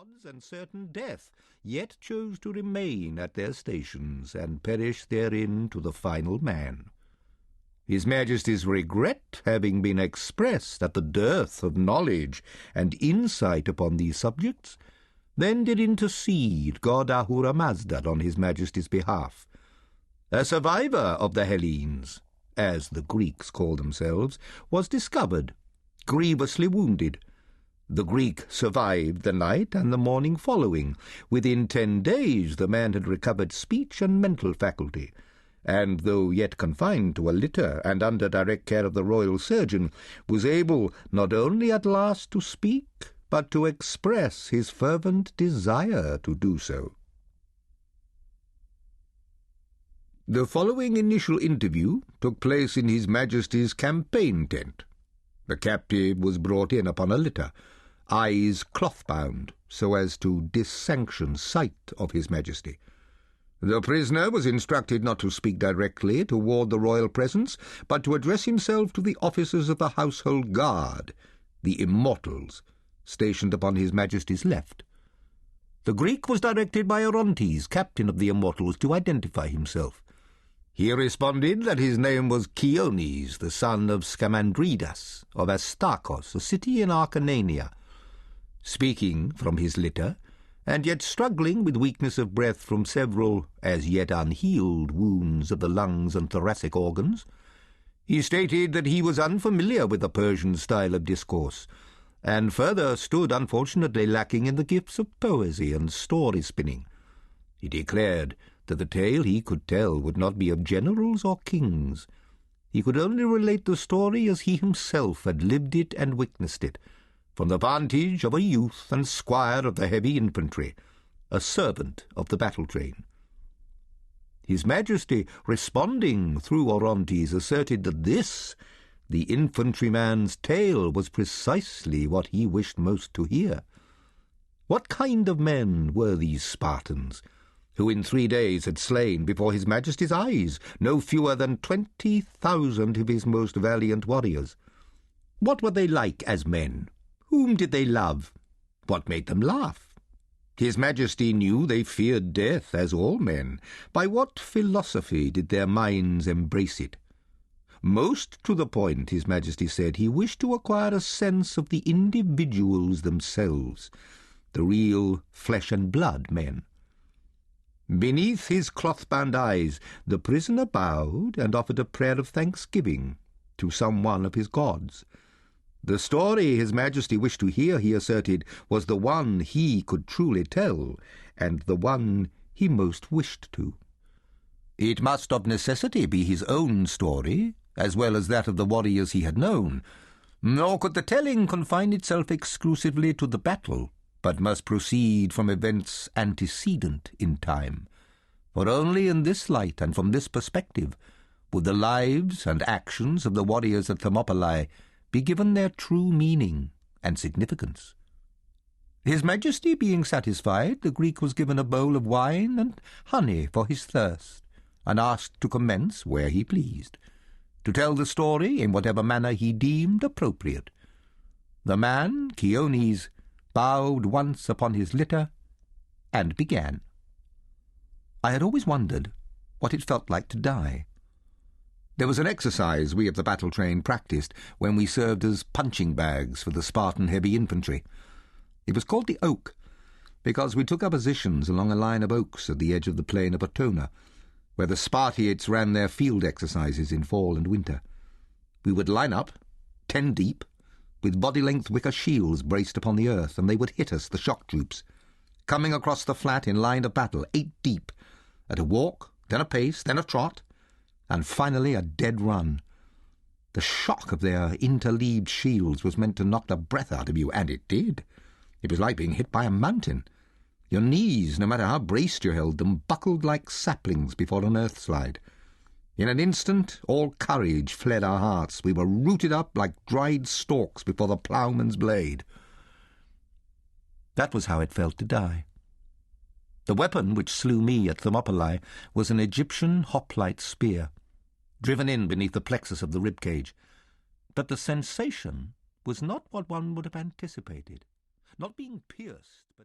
odds and certain death, yet chose to remain at their stations and perish therein to the final man. His Majesty's regret having been expressed at the dearth of knowledge and insight upon these subjects, then did intercede God Ahura Mazda on His Majesty's behalf. A survivor of the Hellenes, as the Greeks call themselves, was discovered, grievously wounded. The Greek survived the night and the morning following. Within 10 days the man had recovered speech and mental faculty, and though yet confined to a litter and under direct care of the royal surgeon, was able not only at last to speak, but to express his fervent desire to do so. The following initial interview took place in His Majesty's campaign tent. The captive was brought in upon a litter, eyes cloth-bound, so as to dissanction sight of His Majesty. The prisoner was instructed not to speak directly toward the royal presence, but to address himself to the officers of the household guard, the Immortals, stationed upon His Majesty's left. The Greek was directed by Orontes, captain of the Immortals, to identify himself. He responded that his name was Cheones, the son of Scamandridas, of Astakos, a city in Acarnania. Speaking from his litter, and yet struggling with weakness of breath from several, as yet unhealed, wounds of the lungs and thoracic organs, he stated that he was unfamiliar with the Persian style of discourse, and further stood unfortunately lacking in the gifts of poesy and story-spinning. He declared that the tale he could tell would not be of generals or kings. He could only relate the story as he himself had lived it and witnessed it, from the vantage of a youth and squire of the heavy infantry, a servant of the battle-train. His Majesty, responding through Orontes, asserted that this, the infantryman's tale, was precisely what he wished most to hear. What kind of men were these Spartans, who in 3 days had slain before His Majesty's eyes no fewer than 20,000 of his most valiant warriors? What were they like as men? Whom did they love? What made them laugh? His Majesty knew they feared death, as all men. By what philosophy did their minds embrace it? Most to the point, His Majesty said, he wished to acquire a sense of the individuals themselves, the real flesh-and-blood men. Beneath his cloth-bound eyes, the prisoner bowed and offered a prayer of thanksgiving to some one of his gods. The story His Majesty wished to hear, he asserted, was the one he could truly tell, and the one he most wished to. It must of necessity be his own story, as well as that of the warriors he had known, nor could the telling confine itself exclusively to the battle, but must proceed from events antecedent in time, for only in this light and from this perspective would the lives and actions of the warriors at Thermopylae be given their true meaning and significance. His Majesty being satisfied, the Greek was given a bowl of wine and honey for his thirst, and asked to commence where he pleased, to tell the story in whatever manner he deemed appropriate. The man, Cheones, bowed once upon his litter, and began. I had always wondered what it felt like to die. There was an exercise we of the battle-train practised when we served as punching bags for the Spartan heavy infantry. It was called the oak, because we took our positions along a line of oaks at the edge of the plain of Otona, where the Spartiates ran their field exercises in fall and winter. We would line up, 10 deep, with body-length wicker shields braced upon the earth, and they would hit us, the shock troops, coming across the flat in line of battle, 8 deep, at a walk, then a pace, then a trot, and finally a dead run. The shock of their interleaved shields was meant to knock the breath out of you, and it did. It was like being hit by a mountain. Your knees, no matter how braced you held them, buckled like saplings before an earth-slide. In an instant, all courage fled our hearts. We were rooted up like dried stalks before the ploughman's blade. That was how it felt to die. The weapon which slew me at Thermopylae was an Egyptian hoplite spear, driven in beneath the plexus of the rib-cage. But the sensation was not what one would have anticipated, not being pierced, but